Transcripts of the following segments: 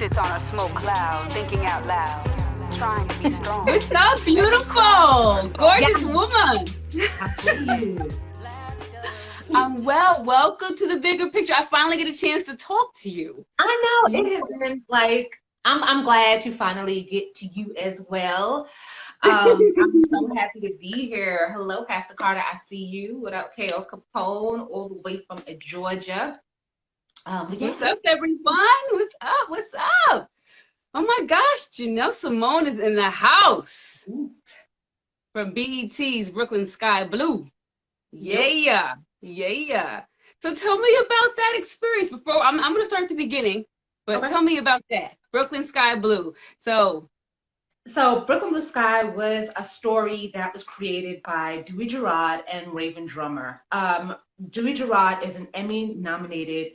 sits on a smoke cloud, thinking out loud, trying to be strong. It's so beautiful. Gorgeous woman. Absolutely. Well, welcome to the bigger picture. I finally get a chance to talk to you. I know it has been like I'm glad to finally get to you as well. I'm so happy to be here. Hello, Pastor Carter. I see you. What up, K.O. Capone, all the way from Georgia. What's up, everyone? What's up? What's up? Oh my gosh, Jenelle Simone is in the house from BET's Brooklyn Sky Blue. Yeah. So tell me about that experience before I'm going to start at the beginning, but tell me about that Brooklyn Sky Blue. So Brooklyn Blue Sky was a story that was created by Dewey Gerard and Raven Drummer. Dewey Gerard is an Emmy-nominated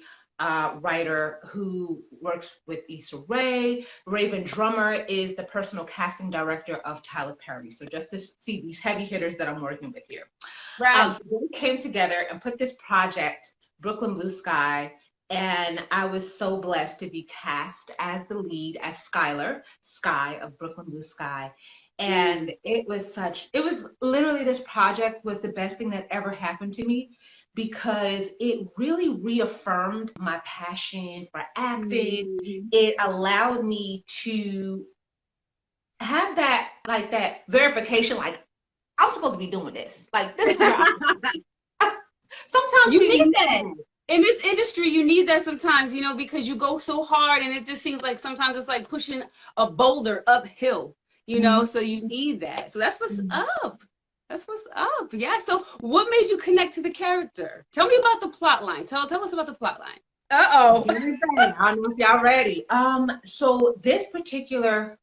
writer who works with Issa Rae. Raven Drummer is the personal casting director of Tyler Perry. So just to see these heavy hitters that I'm working with here. right. So we came together and put this project, Brooklyn Blue Sky, and I was so blessed to be cast as the lead, as Skylar, Sky of Brooklyn Blue Sky. And it was literally, this project was the best thing that ever happened to me because it really reaffirmed my passion for acting. It allowed me to have that verification, like I'm supposed to be doing this. Like this is where sometimes You need that. In this industry, you need that sometimes, because you go so hard and it just seems like sometimes it's like pushing a boulder uphill, so you need that. So that's what's up. That's what's up. Yeah. So what made you connect to the character? Tell me about the plot line. Tell us about the plot line. I don't know if y'all ready. So this particular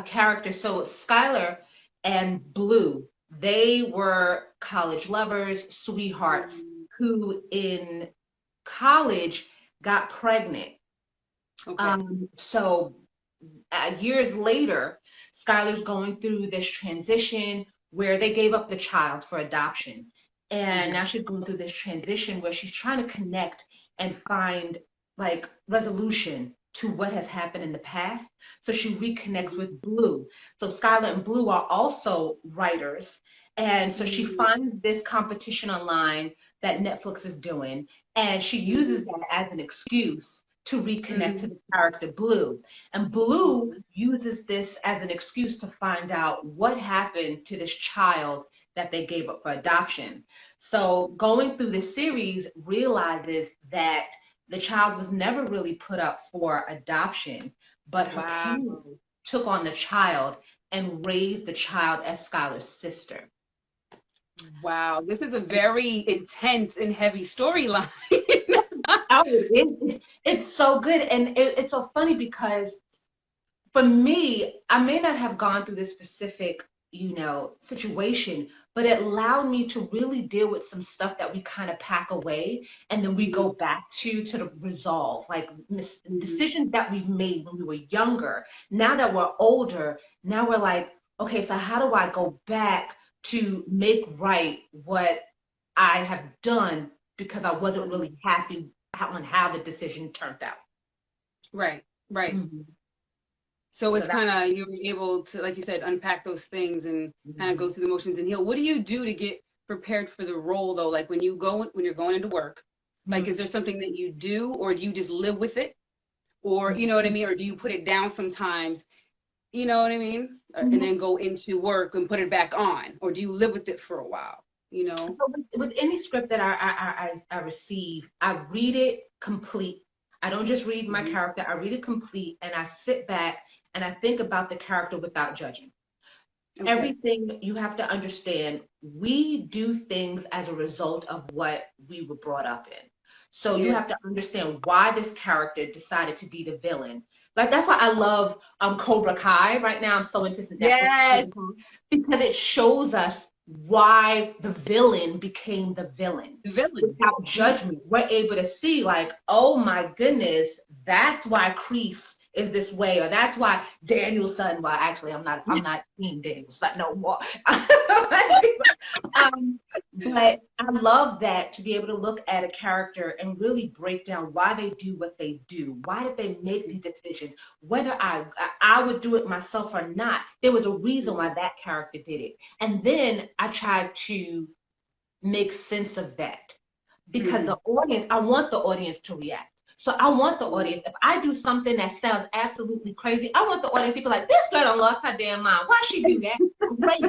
character, so Skylar and Blue, they were college lovers, sweethearts, who in college got pregnant. Okay. So years later, Skylar's going through this transition where they gave up the child for adoption. And now she's going through this transition where she's trying to connect and find like resolution to what has happened in the past. So she reconnects with Blue. So Skylar and Blue are also writers. And so she finds this competition online that Netflix is doing. And she uses that as an excuse to reconnect to the character Blue. And Blue uses this as an excuse to find out what happened to this child that they gave up for adoption. So going through the series realizes that the child was never really put up for adoption, but her parents took on the child and raised the child as Skylar's sister. Wow, this is a very intense and heavy storyline. It's so good. And it's so funny because for me, I may not have gone through this specific, situation, but it allowed me to really deal with some stuff that we kind of pack away and then we go back to the resolve, like decisions that we've made when we were younger. Now that we're older, now we're like, okay, so how do I go back to make right what I have done because I wasn't really happy on how the decision turned out. Right. So it's kind of, you're able to, like you said, unpack those things and kind of go through the motions and heal. What do you do to get prepared for the role though? Like when you're going into work, like, is there something that you do, or do you just live with it? Or, you know what I mean? Or do you put it down sometimes, you know what I mean? And then go into work and put it back on? Or do you live with it for a while? So with any script that I receive, I read it complete. I don't just read my character, I read it complete and I sit back and I think about the character without judging. Okay. Everything you have to understand, we do things as a result of what we were brought up in. So you have to understand why this character decided to be the villain. Like that's why I love Cobra Kai right now. I'm so into that. Yes. Because it shows us why the villain became the villain. Without judgment, we're able to see like, oh my goodness, that's why Kreese is this way, or that's why Daniel's son. Well, actually, I'm not seeing Daniel's son no more. But I love that, to be able to look at a character and really break down why they do what they do. Why did they make these decisions? Whether I would do it myself or not, there was a reason why that character did it. And then I tried to make sense of that, because the audience, I want the audience to react. So I want the audience, if I do something that sounds absolutely crazy, I want the audience to be like, this girl done lost her damn mind. Why she do that? Great.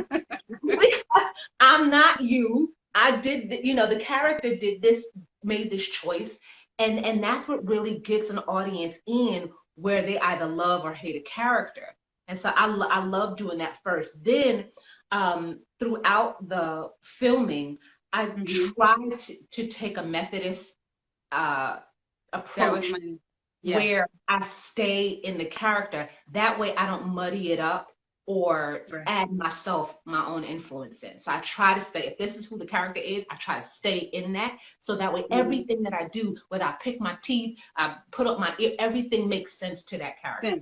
Because I'm not you. I did, the character did this, made this choice. And that's what really gets an audience in, where they either love or hate a character. And so I love doing that first. Then throughout the filming, I tried to take a Methodist approach, where I stay in the character. That way I don't muddy it up or add my own influence in. So I try to stay, if this is who the character is, I try to stay in that. So that way everything that I do, whether I pick my teeth, I put up my ear, everything makes sense to that character.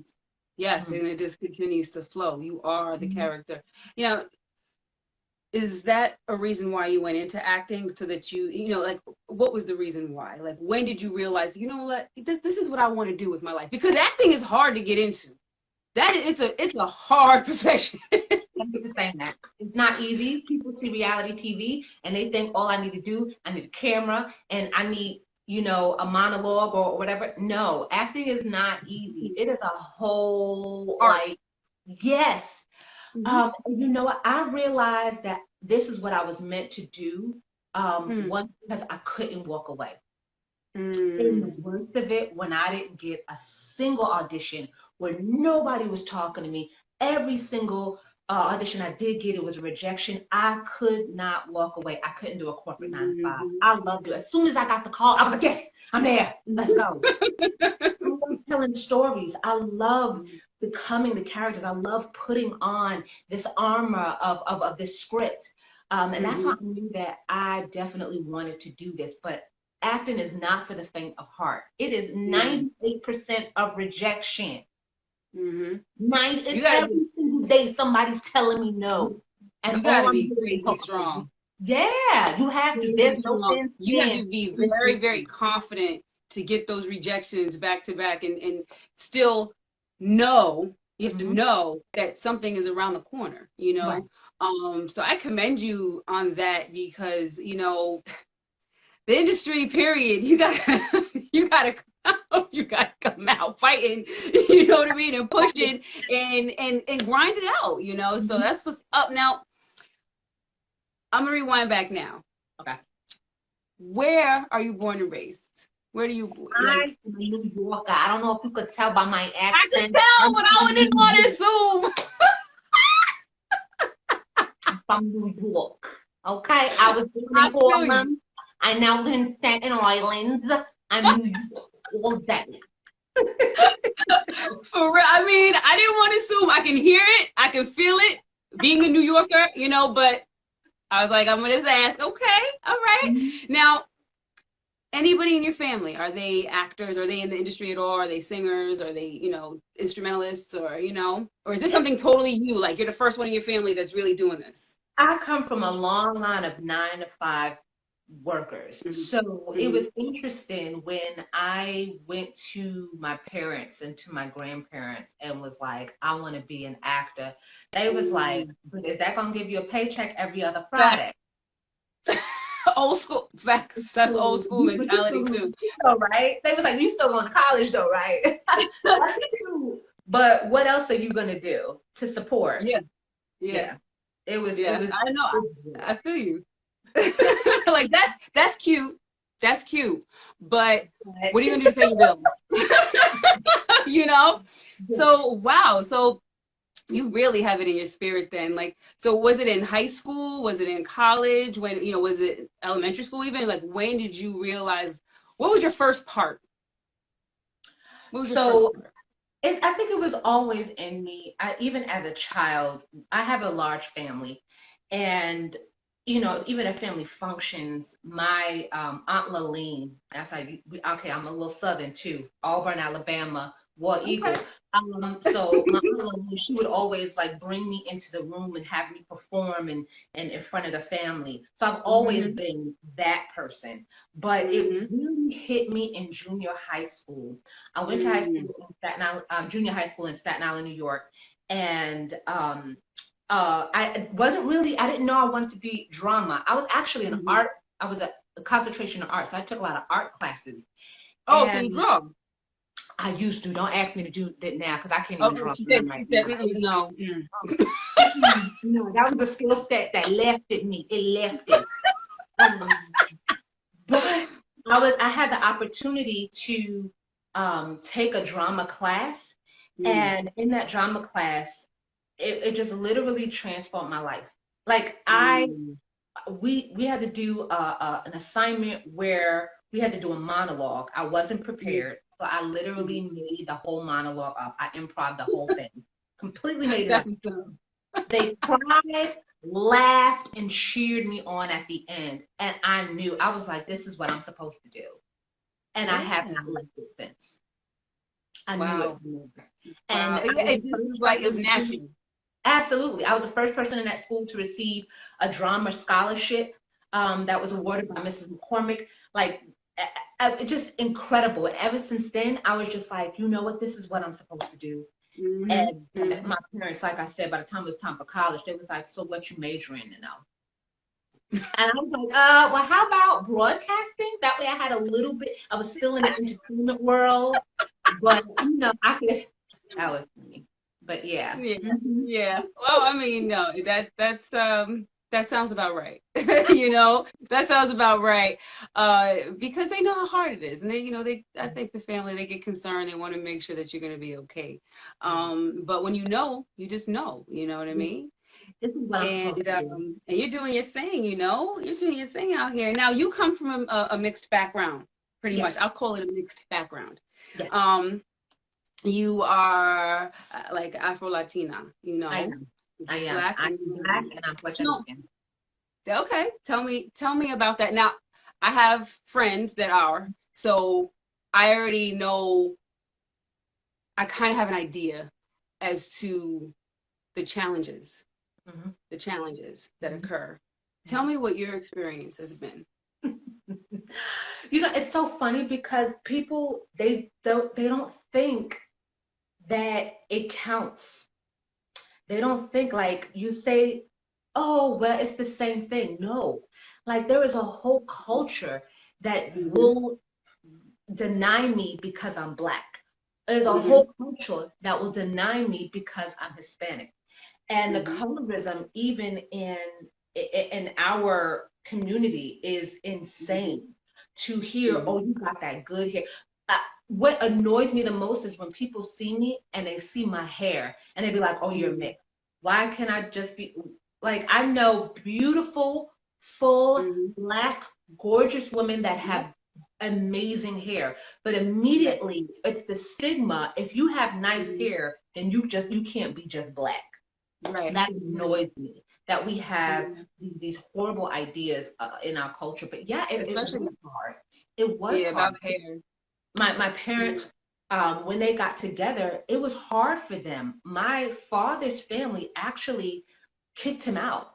Yes, and it just continues to flow. You are the character. Is that a reason why you went into acting, so that like, what was the reason why? Like, when did you realize, what, this is what I want to do with my life? Because acting is hard to get into. It's a hard profession. Thank you for saying that. It's not easy. People see reality TV and they think all I need to do, I need a camera and I need, a monologue or whatever. No, acting is not easy. It is a whole, like, yes. And you know what? I realized that this is what I was meant to do. One, because I couldn't walk away. In the worst of it, when I didn't get a single audition, where nobody was talking to me, every single audition I did get, it was a rejection. I could not walk away. I couldn't do a corporate 9 to 5. I loved it. As soon as I got the call, I was like, yes, I'm there. Let's go. I love telling stories. I love becoming the characters. I love putting on this armor of this script. And that's why I knew that I definitely wanted to do this. But acting is not for the faint of heart. It is 98% of rejection. Every single day somebody's telling me no. And you gotta be crazy strong. Yeah, you have to. There's no sense. You have to be very, very confident to get those rejections back to back, and still know, you have to know that something is around the corner, So I commend you on that, because the industry, period, you gotta come out fighting, you know what I mean, and pushing and grind it out, So that's what's up. Now I'm gonna rewind back now. Okay. Where are you born and raised? Where do you like? I'm a New Yorker. I don't know if you could tell by my accent. I could tell, but I wouldn't want to assume. I'm from New York. Okay, I was born in Harlem. I now live in Staten Island. I'm New York all day. For real, I mean, I didn't want to assume. I can hear it, I can feel it, being a New Yorker, but I was like, I'm gonna just ask. Okay, all right. Now, anybody in your family, are they actors? Are they in the industry at all? Are they singers? Are they, instrumentalists? Or, or is this something totally you? Like, you're the first one in your family that's really doing this? I come from a long line of 9 to 5 workers. So it was interesting when I went to my parents and to my grandparents and was like, I want to be an actor. They was like, but is that going to give you a paycheck every other Friday? Old school facts. That's old school mentality too. Right? They was like, you still going to college though, right? That's true. But what else are you gonna do to support? Yeah. It was. I know. I feel you. Like that's cute. That's cute. But what are you gonna do to pay your bills? So wow. So you really have it in your spirit then. Like, so was it in high school? Was it in college? When, was it elementary school even? Like, when did you realize, what was your first part? What was your first part? I think it was always in me. Even as a child, I have a large family. And, even at family functions, my Aunt Laline, that's how I'm a little Southern too, Auburn, Alabama, War Eagle. Okay. So my Aunt Lily, she would always like bring me into the room and have me perform and in front of the family. So I've always Mm-hmm. been that person. But it Mm-hmm. really hit me in junior high school. I went to high Mm-hmm. school in Staten Island, junior high school in Staten Island, New York, and I wasn't really. I didn't know I wanted to be drama. I was actually an Mm-hmm. art. I was a concentration in art, so I took a lot of art classes. Oh, so you And draw. I used to. Don't ask me to do that now because I can't Oh, even draw she for them said, right now. no. Mm. No, that was the skill set that left at me. It left it. Um, but I had the opportunity to take a drama class, Mm. and in that drama class, it just literally transformed my life. Like Mm. we had to do an assignment where we had to do a monologue. I wasn't Mm. prepared, so I literally made the whole monologue up. I improv the whole thing, completely made it That's up. what's up. They cried, laughed, and cheered me on at the end, and I knew I was like, "This is what I'm supposed to do," and I have Yeah. not left it since. I knew it Wow. from there, and Wow. I Yeah, was it the just first is like it's person. natural. Absolutely. I was the first person in that school to receive a drama scholarship that was awarded by Mrs. McCormick. Like, just incredible. And ever since then, I was just like, you know what? This is what I'm supposed to do. Mm-hmm. And Mm-hmm. my parents, like I said, by the time it was time for college, they was like, so what you majoring in now? And I was like, well, how about broadcasting? That way I had a little bit, I was still in the entertainment world, but I could, that was me. But yeah. Yeah. Mhm. Yeah. Well, I mean, no, that sounds about right. That sounds about right. Because they know how hard it is. And I think the family, they get concerned, they want to make sure that you're gonna be okay. But when you just know, you know what I Yeah. mean? This is what I'm supposed And to do. you're doing your thing, you're doing your thing out here. Now you come from a mixed background, pretty Yes, much. I'll call it a mixed background. yes, Um, you are like Afro Latina, I am. I just am. black I'm and black and I'm Puerto so Rican. okay. Tell me about that. Now, I have friends that are, so I already know, I kind of have an idea as to the challenges, Mhm, the challenges that mhm, occur. Tell mhm. me what your experience has been. It's so funny because people they don't think that it counts. They don't think like you say, oh, well, it's the same thing. No, like there is a whole culture that Mm-hmm. will deny me because I'm black. There's a Mm-hmm. whole culture that will deny me because I'm Hispanic. And the Mm-hmm. colorism, even in our community, is Mm-hmm. insane. To hear, Mm-hmm. oh, you got that good hair. Uh, what annoys me the most is when people see me and they see my hair and they be like, oh, you're mixed. Why can't I just be like, I know beautiful, full, Mm-hmm. black, gorgeous women that have amazing hair, but Yeah. immediately it's the stigma. If you have nice Mm-hmm. hair, then you can't be just black. Right. That Right. annoys me that we have Yeah. these horrible ideas in our culture. But yeah, it Especially, was hard. It was yeah, hard. about hair. My Yeah. parents, when they got together, it was hard for them. My father's family actually kicked him out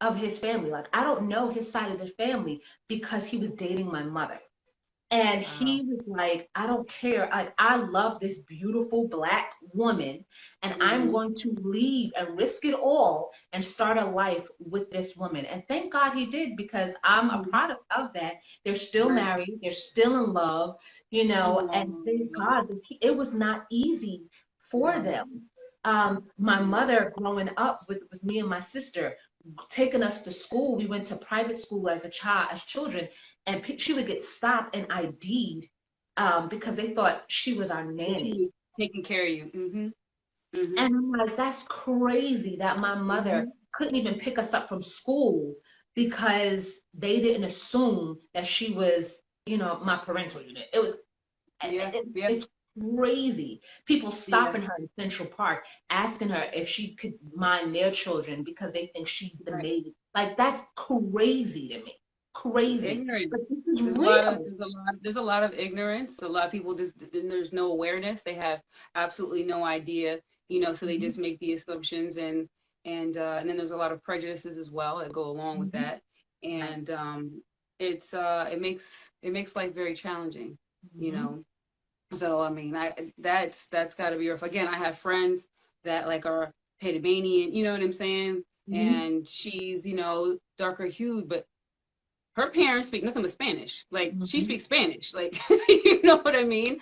of his family. Like, I don't know his side of the family because he was dating my mother. And Wow. he was like, I don't care. Like, I love this beautiful black woman, and I'm Mm-hmm. going to leave and risk it all and start a life with this woman. And thank God he did because I'm a Mm-hmm. product of that. They're still Right. married, they're still in love, and thank Oh, God that it was not easy for no. them. My mother growing up with me and my sister, taking us to school, we went to private school as a child, as children, and she would get stopped and ID'd because they thought she was our She nanny. was taking care of you. Mm-hmm. Mm-hmm. And I'm like, that's crazy that my mother Mm-hmm. couldn't even pick us up from school because they didn't assume that she was, my parental unit. Yeah. Yeah. It's crazy. People Yeah. stopping her in Central Park, asking her if she could mind their children because they think she's the Right. maid. Like, that's crazy to me. crazy. Ignorance. But this is There's a lot of real. there's a lot of ignorance. A lot of people just there's no awareness. They have absolutely no idea, so they Mhm, just make the assumptions, and then there's a lot of prejudices as well that go along with mhm. that. Right. And it makes life very challenging, you Mhm, know. So I mean, that's got to be rough. Again, I have friends that like are Panamanian, you know what I'm saying? mhm, And she's, darker hued, but her parents speak nothing but Spanish. Like she mhm, speaks Spanish. Like you know what I mean?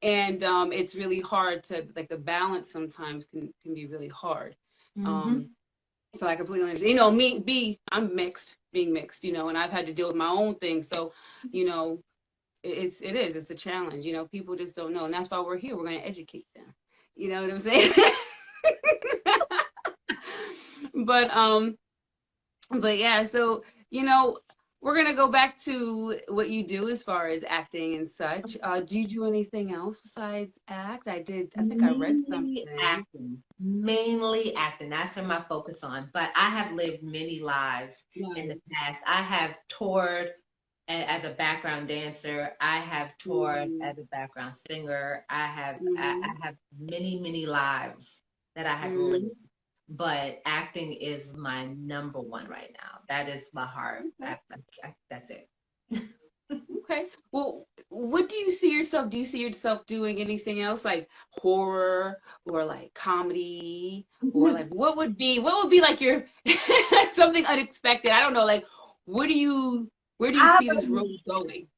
And it's really hard to like the balance sometimes can be really hard. Um mhm. so I completely understand. I'm mixed, being mixed, and I've had to deal with my own thing. So, you know, it's a challenge. People just don't know. And that's why we're here. We're gonna educate them. You know what I'm saying? but but yeah, so we're gonna go back to what you do as far as acting and such. Do you do anything else besides act? I think I read Mainly something. acting. Mainly acting. That's where my focus on. But I have lived many lives in the Nice. past. I have toured as a background dancer. I have toured Mm-hmm. as a background singer. I Mm-hmm. have many, many lives that I have lived. But acting is my number one right now. That is my heart. Okay. That's it. Okay. Well, what do you see yourself? Do you see yourself doing anything else like horror or like comedy or like what would be like your something unexpected? I don't know. Like, what do you where do you I see this would road going?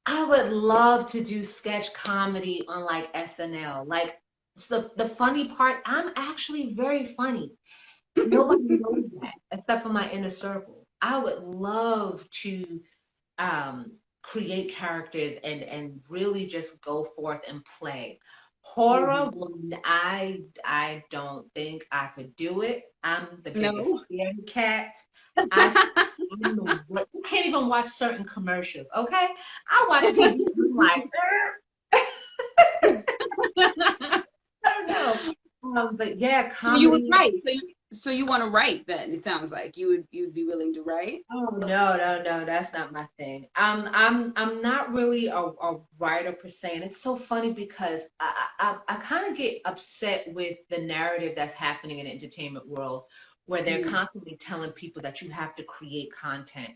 I would love to do sketch comedy on like SNL. Like the funny part, I'm actually very funny. Nobody knows that except for my inner circle. I would love to create characters and really just go forth and play. Horror, Hmm. I don't think I could do it. I'm the biggest No. scaredy cat. I I'm you can't even watch certain commercials, okay? I watch TV and I'm like, I don't know. But yeah, So you would comedy. write. So you want to write then? It sounds like you'd be willing to write. Oh no, no, no, that's not my thing. I'm not really a writer per se, and it's so funny because I kind of get upset with the narrative that's happening in the entertainment world, where they're Mm-hmm. constantly telling people that you have to create content,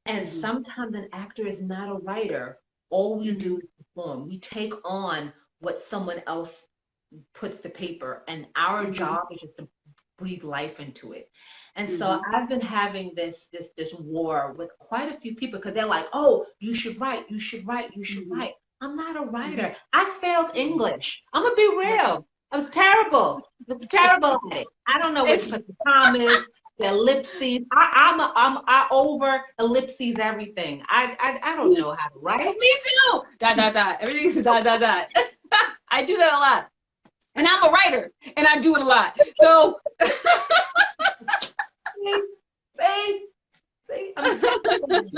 and Mm-hmm. sometimes an actor is not a writer. All we Mm-hmm. do is perform. We take on what someone else puts to paper, and our Mm-hmm. job is just to breathe life into it. And so Mm-hmm. I've been having this war with quite a few people because they're like, "Oh, you should write, you should write, you should Mm-hmm. write." I'm not a Mm-hmm. writer. I failed English. I'm gonna be real. I was terrible. I was terrible at it. I don't know where to It's put the commas, the ellipses. I over ellipses everything. I don't know how to write. Me too. Dot dot dot. Everything's dot dot dot. I do that a lot, and I'm a writer, and I do it a lot. So See, see, see, I'm terrible.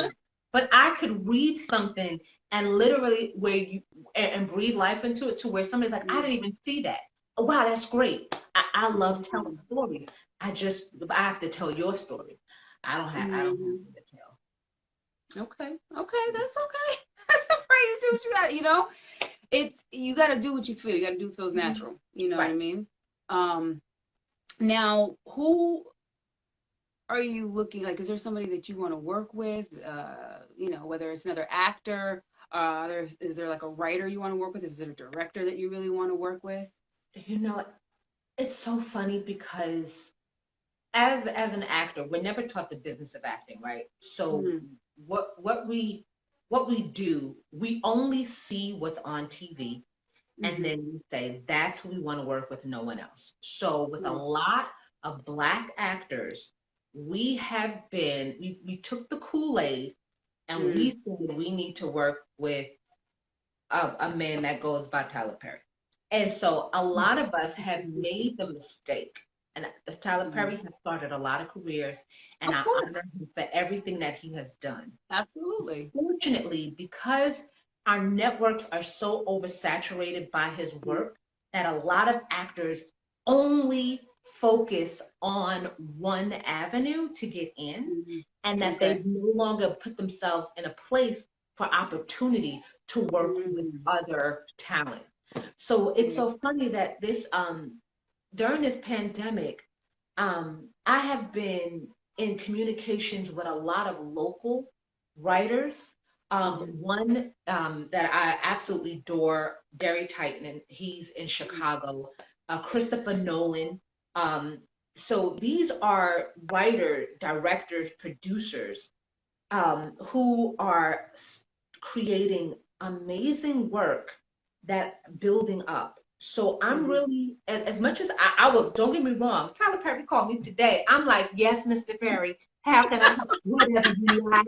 But I could read something and literally where you and breathe life into it to where somebody's like, I didn't even see that. Oh, wow, that's great. I love Mhm. telling stories. I have to tell your story. I don't have Mhm. to tell. Okay, okay, that's okay. That's afraid to do what you got. It's you got to do what you feel. You got to do what feels Mhm. natural. You know what I Right. mean? Um, Now, who are you looking like? Is there somebody that you want to work with? Whether it's another actor, is there like a writer you want to work with? Is there a director that you really want to work with? You know, it's so funny because as an actor, we're never taught the business of acting, right? So Mm-hmm. what we do, we only see what's on TV, and Mm-hmm. then we say that's who we want to work with, no one else. So with a lot of Black actors, we took the Kool-Aid and we Mm-hmm. said we need to work with a man that goes by Tyler Perry. And so a lot of us have made the mistake. And Tyler Mm-hmm. Perry has started a lot of careers, and Of I course, honor him for everything that he has done. absolutely. Fortunately, because our networks are so oversaturated by his work, that a lot of actors only focus on one avenue to get in, and that Okay. they no longer put themselves in a place for opportunity to work with other talent. So it's Yeah. so funny that this during this pandemic, I have been in communications with a lot of local writers. One that I absolutely adore, very tight, and he's in Chicago, Christopher Nolan. Um, so these are writer, directors, producers who are creating amazing work that building up. So I'm really, as much as I will, don't get me wrong, Tyler Perry called me today. I'm like, yes, Mr. Perry, how can I help? Whatever you like.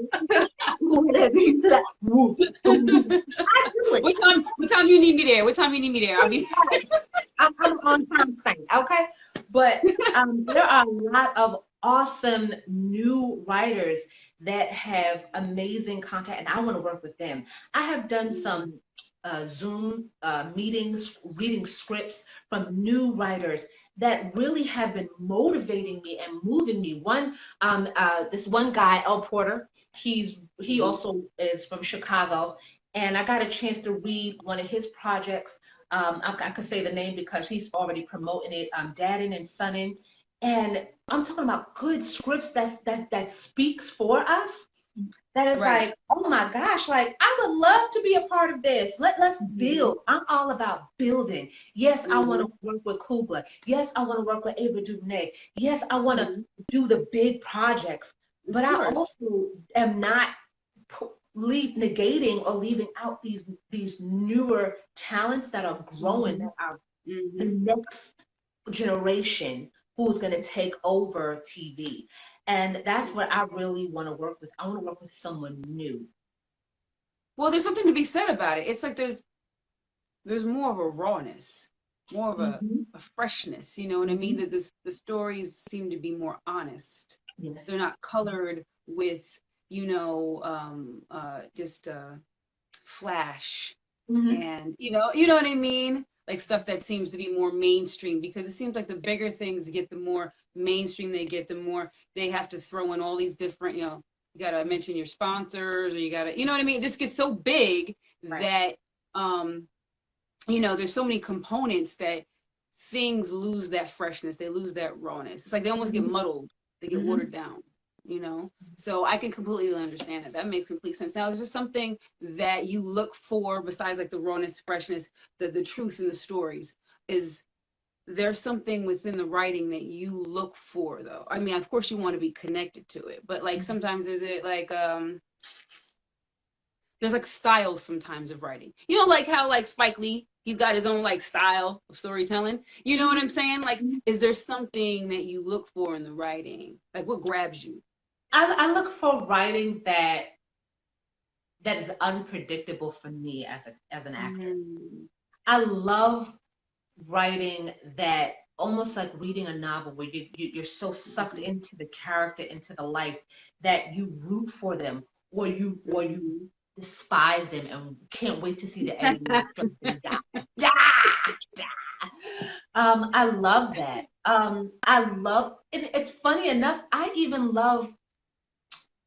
Whatever you like. Woo. I do it. What time you need me there? What time you need me there? I'll be I'm on time saying, okay? But there are a lot of awesome new writers that have amazing content, and I want to work with them. I have done some Zoom meetings, reading scripts from new writers that really have been motivating me and moving me. This one guy, El Porter, he also is from Chicago, and I got a chance to read one of his projects. I could say the name because he's already promoting it. Dadding and Sonning, and I'm talking about good scripts that speaks for us. That is right. like, oh my gosh, like I would love to be a part of this. Let's build. I'm all about building. Yes, I want to work with Kugler. Yes, I want to work with Ava DuVernay. Yes, I want to do the big projects. But I also am not negating or leaving out these newer talents that are growing, that are the next generation who's going to take over TV. And that's what I really want to work with. I want to work with someone new. Well, there's something to be said about it. It's like there's more of a rawness, more of a freshness. You know what I mean? That the stories seem to be more honest. Yes. They're not colored with, just flash and you know what I mean? Like stuff that seems to be more mainstream, because it seems like the bigger things get, the more mainstream they get, the more they have to throw in all these different, you gotta mention your sponsors, or you gotta, you know what I mean? It just gets so big that there's so many components that things lose that freshness, they lose that rawness. It's like they almost get muddled, they get watered down. So I can completely understand it. That makes complete sense. Now, is there something that you look for besides like the rawness, freshness, the truth in the stories? Is there something within the writing that you look for, though? I mean, of course you want to be connected to it, but like sometimes is it like there's like styles sometimes of writing, like how like Spike Lee, he's got his own like style of storytelling, you know what I'm saying? Like, is there something that you look for in the writing? Like, what grabs you? I look for writing that is unpredictable for me as an actor. I love writing that, almost like reading a novel where you're so sucked into the character, into the life, that you root for them, or you despise them and can't wait to see the editing instructions. I love that. I love it. It's funny enough, I even love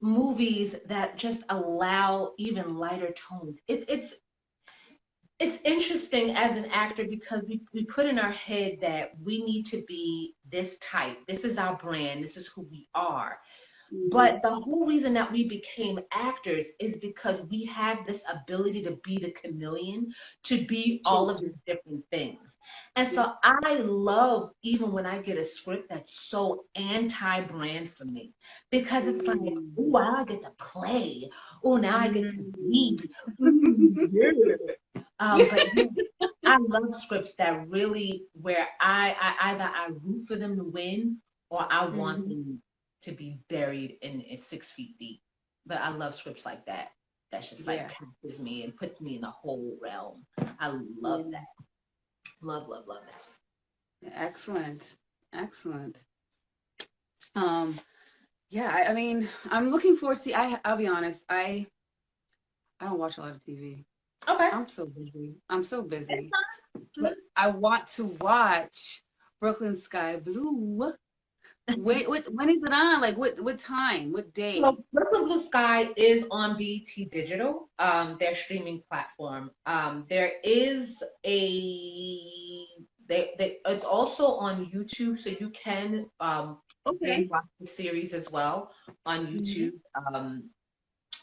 movies that just allow even lighter tones. It's interesting as an actor, because we put in our head that we need to be this type. This is our brand. This is who we are. But the whole reason that we became actors is because we have this ability to be the chameleon, to be all of these different things. And so I love, even when I get a script that's so anti-brand for me, because it's like, oh, now I get to play. Oh, now I get to be. But yeah, I love scripts that really, where I either I root for them to win, or I want them to be buried in 6 feet deep. But I love scripts like that. That's just like captures me and puts me in a whole realm. I love that. Love that. Excellent. I mean, I'm looking forward to see. I'll be honest, I don't watch a lot of TV. Okay. I'm so busy. But I want to watch Brooklyn Sky Blue. Wait, when is it on? Like what time? What day? So Brooklyn Blue Sky is on BET Digital, their streaming platform. There is it's also on YouTube, so you can Okay. binge watch the series as well on Mhm. YouTube.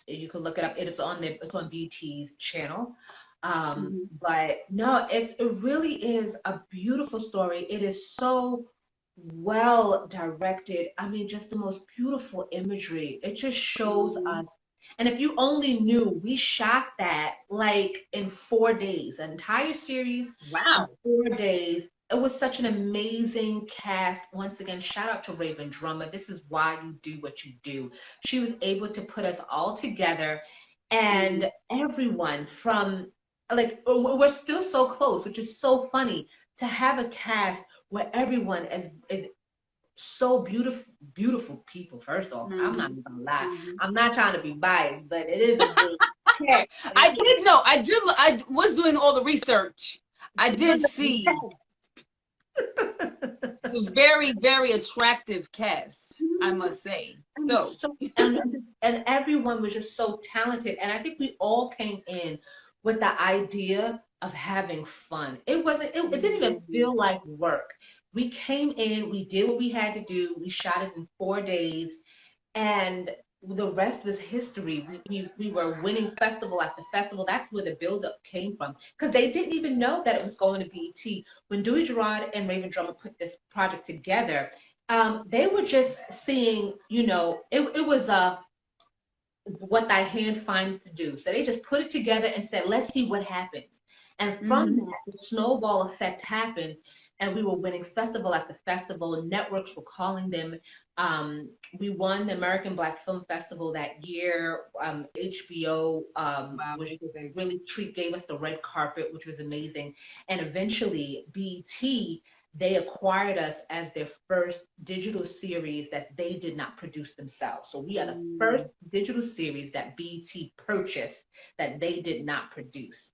You can look it up. It's on BET's channel. Mhm. But no, it really is a beautiful story. It is so well directed. I mean, just the most beautiful imagery. It just shows Mhm. us. And if you only knew, we shot that like in 4 days, an entire series in Wow. 4 days. It was such an amazing cast. Once again, shout out to Raven Drummer. This is why you do what you do. She was able to put us all together, Mhm. and everyone from like we're still so close, which is so funny to have a cast where everyone is so beautiful people. First off, I'm not Mhm. even gonna lie. Mhm. I'm not trying to be biased, but it is a good cast. I did know. I did. I was doing all the research. I did see a very, very attractive cast, I must say. And So, so and everyone was just so talented. And I think we all came in with the idea of having fun. It didn't even mhm. feel like work. We came in, we did what we had to do, we shot it in 4 days, and the rest was history. We were winning festival after festival. That's where the buildup came from. Because they didn't even know that it was going to BET. When Dewey Gerard and Raven Drummer put this project together, they were just seeing, it was what thy hand finds to do. So they just put it together and said, let's see what happens. And from Mhm. that, the snowball effect happened, and we were winning festival after festival. Networks were calling them. Um, we won the American Black Film Festival that year. HBO Wow, was that's big. really gave us the red carpet, which was amazing. And eventually, BET they acquired us as their first digital series that they did not produce themselves. So we are the first Mm. digital series that BT purchased that they did not produce.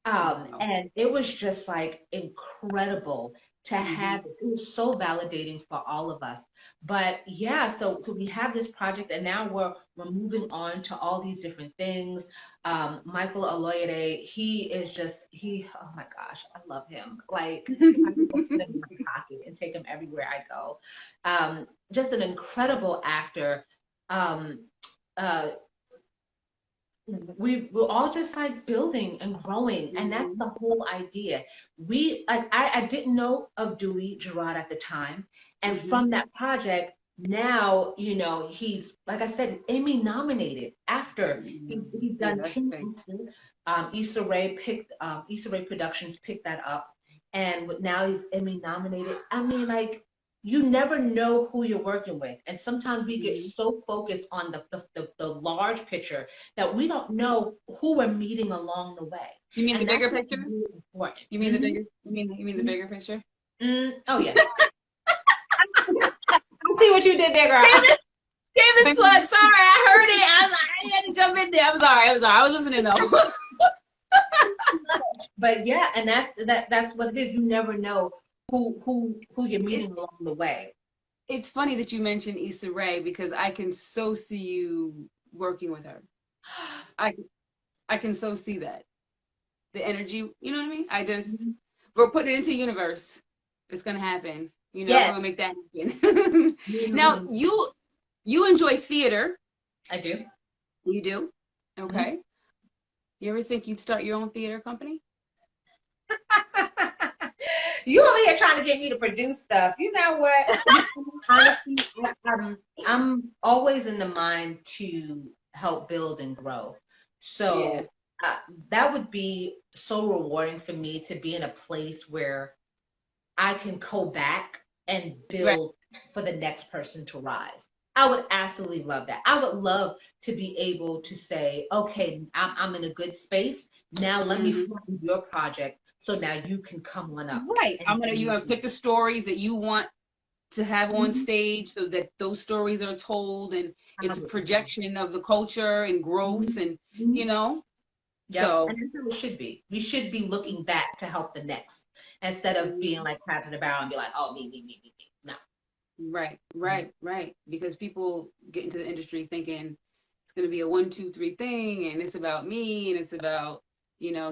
Wow. And it was just like incredible to Mhm. have it. It was so validating for all of us. But yeah, so we have this project, and now we're moving on to all these different things. Michael Aloyede, oh my gosh, I love him. Like I can just put him in my pocket and take him everywhere I go. Just an incredible actor. Um, uh, we're all just like building and growing, and that's Mhm. the whole idea. I didn't know of Dewey Gerard at the time, and Mhm. from that project now, he's, like I said, Emmy nominated after he's Yeah, done that's King big. Arthur. Issa Rae Productions picked that up, and now he's Emmy nominated. I mean, like, you never know who you're working with, and sometimes we get Mhm. so focused on the large picture that we don't know who we're meeting along the way. You mean the And that's bigger what's picture? really important. You mean the bigger? You mean the bigger picture? Oh, yeah. I see what you did there, girl. Shameless plug. Sorry, I heard it. I had to jump in there. I'm sorry. I was listening though. But yeah, and that's what it is. You never know who you're It, meeting along the way. it's funny that you mentioned Issa Rae because I can so see you working with her. I I can so see that. The energy, you know what I mean? We're putting it into the universe. It's gonna happen. We're Yes. gonna make that happen. Now, Mhm. you enjoy theater. I do. You do? Mhm. Okay. You ever think you'd start your own theater company? You over here trying to get me to produce stuff. You know what? Honestly, I'm always in the mind to help build and grow. Yeah. So uh, that would be so rewarding for me to be in a place where I can go back and Right. build for the next person to rise. I would absolutely love that. I would love to be able to say, okay, I'm in a good space. Now let me Mhm. fund your project so now you can come on up Right. and You're gonna pick the stories that you want to have on Mhm. stage so that those stories are told and it's a 100%. projection of the culture and growth Mhm. and you Mhm. know Yep. So, And that's how it should be. We should be looking back to help the next instead of being like crabs in the barrel and be like, oh, me. No. right. Because people get into the industry thinking it's going to be a 1, 2, 3 thing, and it's about me, and it's about,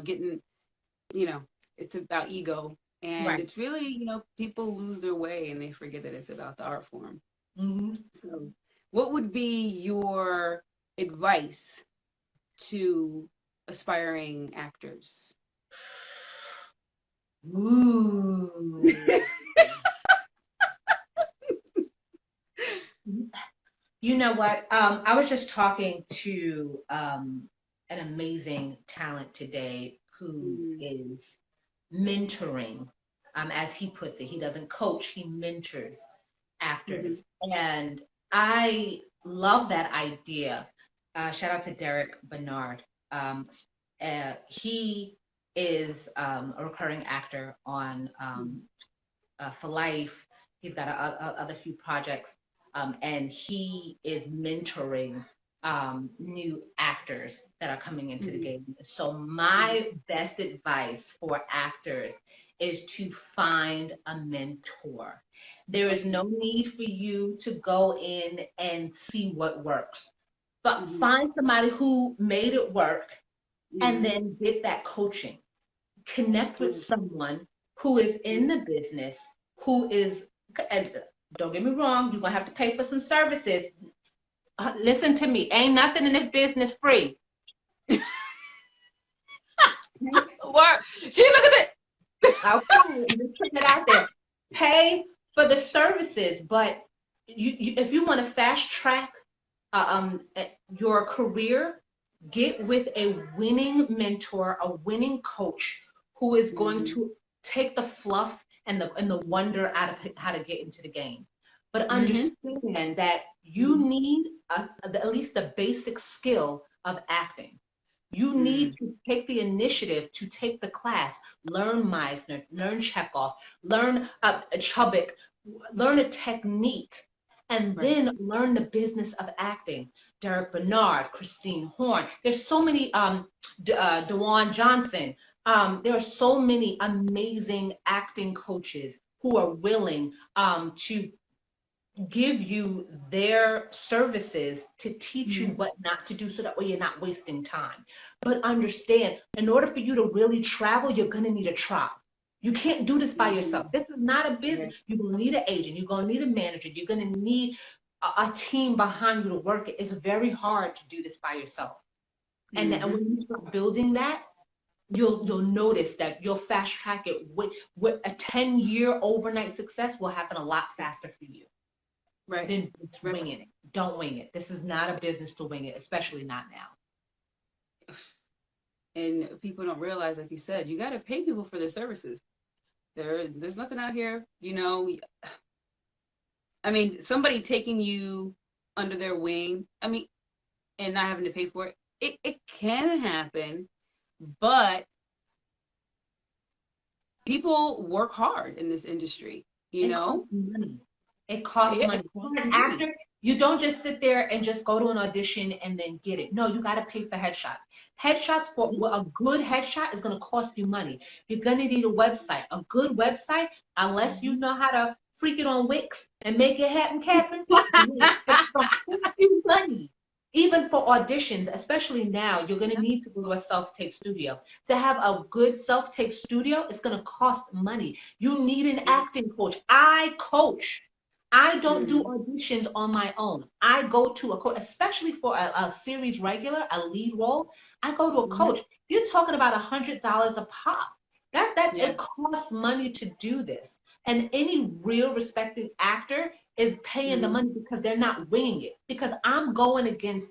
getting, you know, it's about ego. And Right. it's really, people lose their way and they forget that it's about the art form. Mm-hmm. So, what would be your advice to aspiring actors? Ooh. You know what? I was just talking to an amazing talent today who Mm, is mentoring, as he puts it. He doesn't coach, he mentors mhm, actors. And I love that idea. Shout out to Derek Bernard. He is a recurring actor on For Life. He's got other few projects, and he is mentoring new actors that are coming into the mhm, game. So mhm, my best advice for actors is to find a mentor. There is okay. no need for you to go in and see what works, but Mhm, find somebody who made it work and mhm, then get that coaching. Connect with mm, someone who is in the business, who is, and don't get me wrong, you're gonna have to pay for some services. Listen to me, ain't nothing in this business free. What? She look at it. Okay, I'm just putting it out there. Pay for the services, but if you want to fast track your career, get with a winning mentor, a winning coach who is going Mhm, to take the fluff and the wonder out of how to get into the game. But mhm, understand that you mhm, need at least the basic skill of acting. You need mm, to take the initiative to take the class, learn Meisner, learn Chekhov, learn Chubbuck, learn a technique, and right. then learn the business of acting. Derek Bernard, Christine Horn. There's so many, Dewan Johnson. There are so many amazing acting coaches who are willing to give you their services to teach you Mhm, what not to do so that way you're not wasting time. But understand, in order for you to really travel, you're going to need a tribe. You can't do this by yourself. mhm, This is not a business. right. You're going to need an agent. You're going to need a manager. You're going to need a team behind you to work it. It's very hard to do this by yourself. And Mhm, when you start building that, you'll notice that you'll fast track it with a 10-year overnight success will happen a lot faster for you right. than just Right. winging it. Don't wing it. This is not a business to wing it, especially not now. And people don't realize, like you said, you got to pay people for their services. There's nothing out here, I mean, somebody taking you under their wing, I mean, and not having to pay for it, it can happen, but people work hard in this industry, you It know? costs money. It costs Yeah, money. it If costs you're an money. actor, you don't just sit there and just go to an audition and then get it. No, you got to pay for headshots. Headshots for Mhm, well, a good headshot is going to cost you money. You're going to need a website. A good website, unless you mhm. know how to freak it on Wix and make it happen, Captain, it's going to cost you money. Even for auditions, especially now, you're going to need to go to a self-tape studio. To have a good self-tape studio, it's going to cost money. You need an Yeah. acting coach. I coach. I don't do Mhm, auditions on my own. I go to a coach, especially for a series regular, a lead role. I go to a mhm. coach. You're talking about $100 a pop. That Yeah. it costs money to do this. And any real respected actor is paying the Mhm, money because they're not winging it. Because I'm going against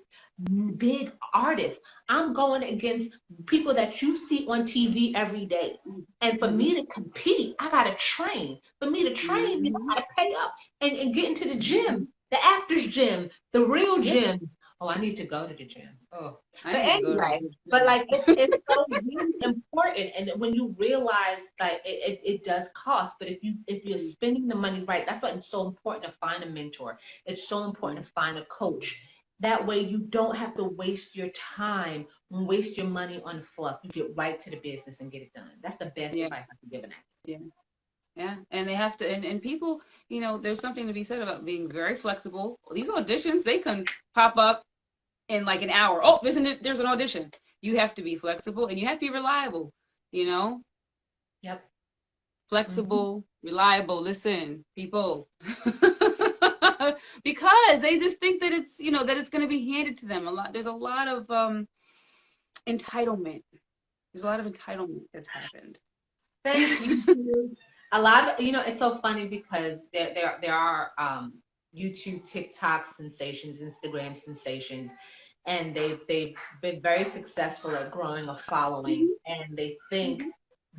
big artists. I'm going against people that you see on TV every day. And for me mhm, to compete, I gotta train. For me to train, mhm, I gotta pay up and get into the mhm. gym, the actor's gym, the real Yeah, gym. Oh, I need to go to the gym. Oh, I but need to go to the anyway, gym but too. like it's so really important. And when you realize that it does cost, but if you're spending the money right, that's why it's so important to find a mentor. It's so important to find a coach. That way you don't have to waste your time and waste your money on fluff. You get right to the business and get it done. That's the best Yeah. advice I can give an actor. Yeah. Yeah. And they have to, and people, there's something to be said about being very flexible. These auditions, they can pop up in like an hour. Oh, there's an audition. You have to be flexible and you have to be reliable, you know? Yep. Flexible, reliable. Listen, people. Because they just think that it's going to be handed to them. There's a lot of entitlement. There's a lot of entitlement that's happened. Thank you. A lot of, it's so funny because there are YouTube, TikTok sensations, Instagram sensations, and they've been very successful at growing a following, and they think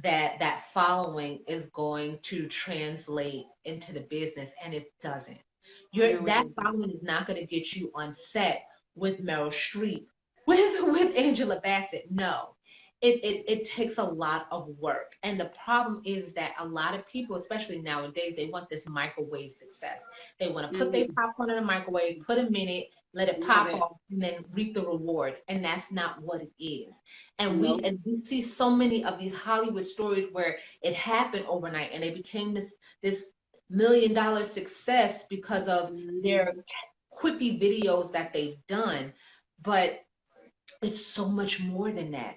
that following is going to translate into the business, and it doesn't. That following is not going to get you on set with Meryl Streep, with Angela Bassett. No, it takes a lot of work. And the problem is that a lot of people, especially nowadays, they want this microwave success. They want to put their popcorn in a microwave, put a minute, let it pop off, and then reap the rewards. And that's not what it is. And we see so many of these Hollywood stories where it happened overnight and they became this $1 million success because of their quippy videos that they've done. But it's so much more than that.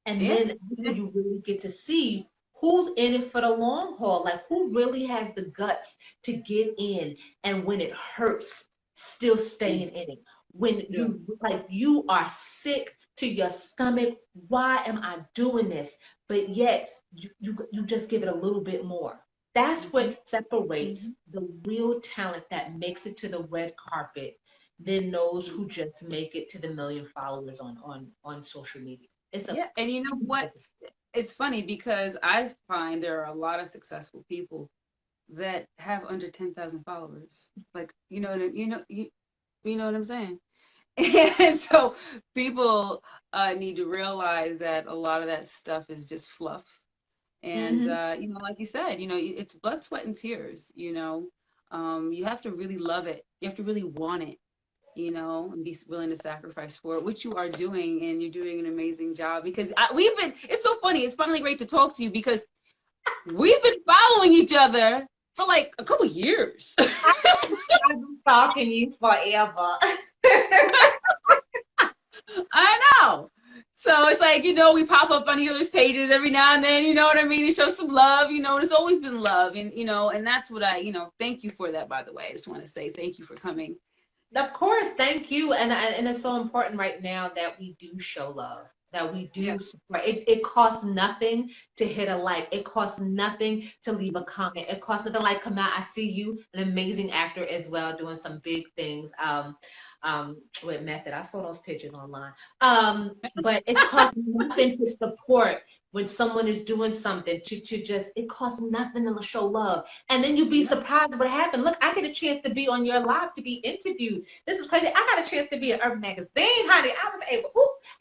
And then you really get to see who's in it for the long haul, like who really has the guts to get in, and when it hurts, still staying in it. When you are sick to your stomach, why am I doing this? But yet you just give it a little bit more. That's what separates the real talent that makes it to the red carpet than those who just make it to the million followers on social media. And you know what? It's funny because I find there are a lot of successful people that have under 10,000 followers. Like, you know what I'm saying? And so people need to realize that a lot of that stuff is just fluff. And like you said, it's blood, sweat, and tears. You have to really love it. You have to really want it. And be willing to sacrifice for it, which you are doing, and you're doing an amazing job. Because it's so funny. It's finally great to talk to you because we've been following each other for like a couple years. I've been stalking you forever. I know. So it's like, we pop up on each other's pages every now and then, you know what I mean? To show some love, and it's always been love. And, and that's what thank you for that, by the way. I just want to say thank you for coming. Of course, thank you. And it's so important right now that we do show love, that we do support. It costs nothing to hit a like. It costs nothing to leave a comment. It costs nothing. Like, come out, I see you, an amazing actor as well, doing some big things. With Method. I saw those pictures online. But it costs nothing to support when someone is doing something it costs nothing to show love. And then you'd be surprised what happened. Look, I get a chance to be on your live to be interviewed. This is crazy. I got a chance to be in Urban Magazine, honey. I was able,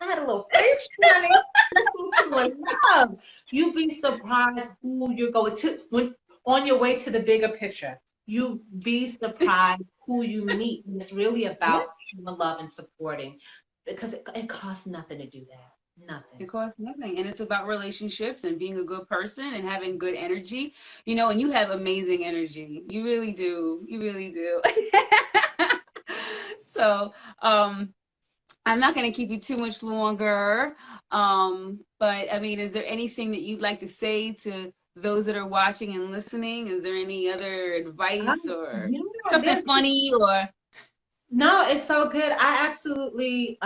I had a little fish, honey. Love. You'd be surprised who you're going to when on your way to the bigger picture. You'd be surprised who you meet. And it's really about showing love and supporting, because it costs nothing to do that. Nothing. It costs nothing. And it's about relationships and being a good person and having good energy, and you have amazing energy. You really do. You really do. So, I'm not going to keep you too much longer. But I mean, is there anything that you'd like to say to those that are watching and listening? Is there any other advice or something funny or? No, it's so good. I absolutely,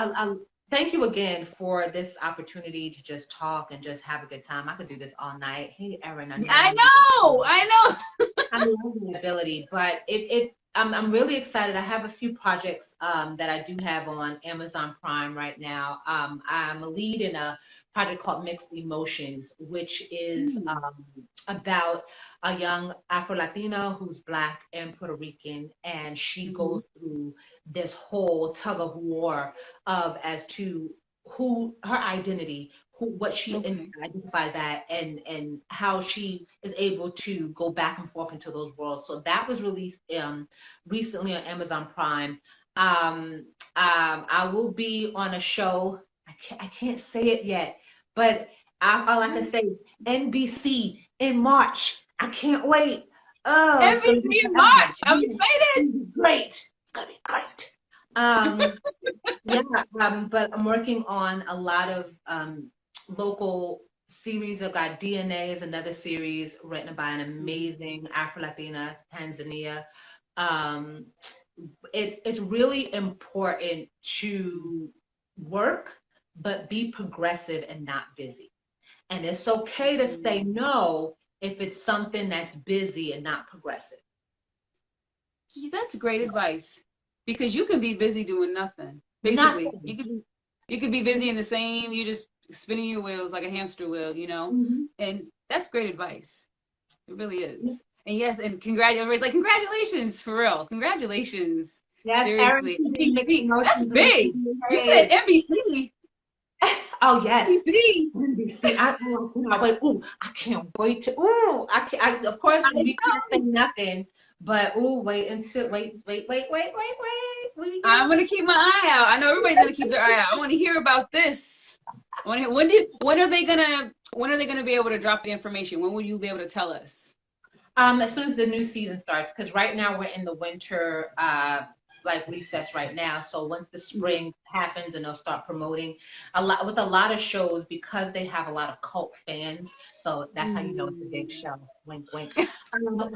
thank you again for this opportunity to just talk and just have a good time. I could do this all night. Hey, Erin, I know. I love the ability, but I'm really excited. I have a few projects that I do have on Amazon Prime right now. I'm a lead in a project called Mixed Emotions, which is about a young Afro-Latina who's Black and Puerto Rican, and she goes through this whole tug of war as to who her identity, what she identifies at, and how she is able to go back and forth into those worlds. So that was released recently on Amazon Prime. I will be on a show. I can't say it yet, but all I can say, NBC in March. I can't wait. Oh, it's gonna be NBC in March. I'm excited. It's gonna be great. It's gonna be great. Yeah, but I'm working on a lot of local series. I've got DNA is another series written by an amazing Afro-Latina Tanzania. It's really important to work, but be progressive and not busy. And it's okay to say no if it's something that's busy and not progressive. That's great advice, because you can be busy doing nothing. Basically, Nothing. you could be busy in the same. You just spinning your wheels like a hamster wheel, you know. And that's great advice. It really is. And yes, and everybody's like, congratulations, for real. Congratulations. Yes, seriously. NBC, that's big. You said NBC. Oh yes, NBC. I cannot wait. Ooh, I can't wait to. Ooh, of course, we can't say nothing. But wait until wait. I'm gonna keep my eye out. I know everybody's gonna keep their eye out. I want to hear about this. I want to hear, when are they gonna be able to drop the information? When will you be able to tell us? As soon as the new season starts, because right now we're in the winter recess right now. So once the spring happens and they'll start promoting a lot of shows, because they have a lot of cult fans. So that's how you know it's a big show. Wink, wink.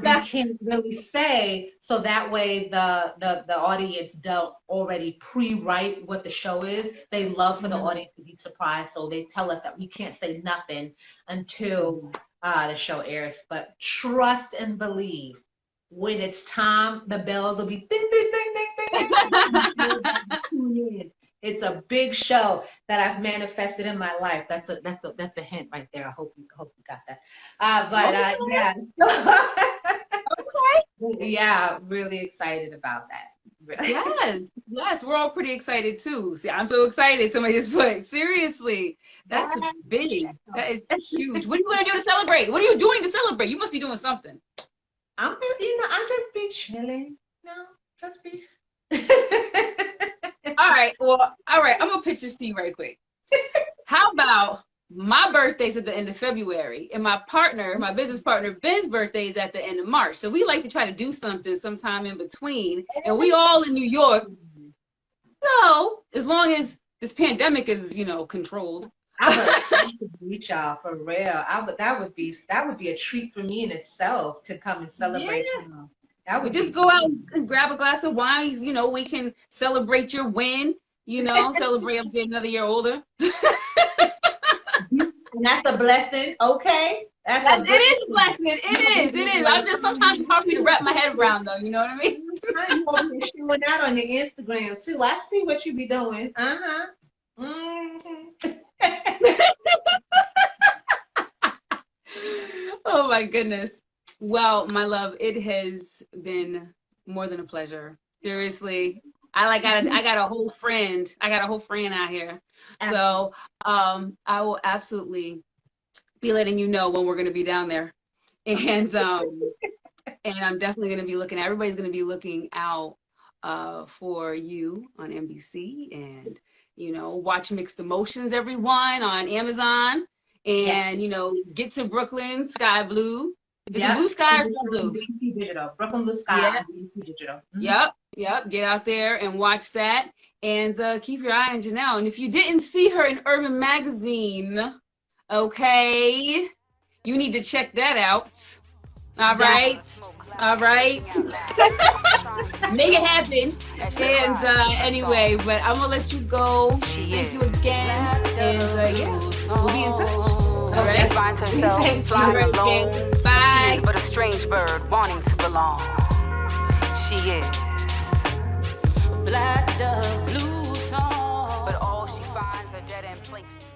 I can't really say, so that way the audience don't already pre-write what the show is. They love for the audience to be surprised, so they tell us that we can't say nothing until the show airs. But trust and believe, when it's time, the bells will be ding, ding, ding, ding, ding. It's a big show that I've manifested in my life. That's a hint right there. I hope you got that. Yeah. Okay. Yeah, really excited about that. Yes, we're all pretty excited too. See, I'm so excited. Somebody just put, seriously, that's big. That is huge. What are you going to do to celebrate? What are you doing to celebrate? You must be doing something. I'm just be chilling. No, just be. All right. I'm gonna pitch this to you right quick. How about my birthday's at the end of February, and my business partner Ben's birthday is at the end of March. So we like to try to do something sometime in between, and we all in New York. So as long as this pandemic is, controlled. I would meet y'all for real. That would be a treat for me in itself to come and celebrate. Yeah. That would just go out and grab a glass of wine. We can celebrate your win. Celebrate up being another year older. And that's a blessing, okay? It is a blessing. It is. I'm just sometimes it's hard for me to wrap my head around, though. You know what I mean? I'm showing that on your Instagram too. I see what you be doing. Oh my goodness. Well, my love, it has been more than a pleasure. Seriously. I got a whole friend. I got a whole friend out here. So I will absolutely be letting you know when we're gonna be down there. And I'm definitely gonna be everybody's gonna be looking out for you on NBC, and watch Mixed Emotions, everyone, on Amazon, and get to Brooklyn Sky Blue. Is it Blue Sky or Sky Blue? BT Digital. Brooklyn Blue Sky. Yeah. BT Digital. Yep. Get out there and watch that, and keep your eye on Jenelle. And if you didn't see her in Urban Magazine, okay, you need to check that out. All right. Make it happen. And anyway, but I'm gonna let you go. Thank you again, and we'll be in touch. All right. She finds herself flying alone. Bye. She is but a strange bird wanting to belong. She is black dove, blue song, but all she finds are dead end places.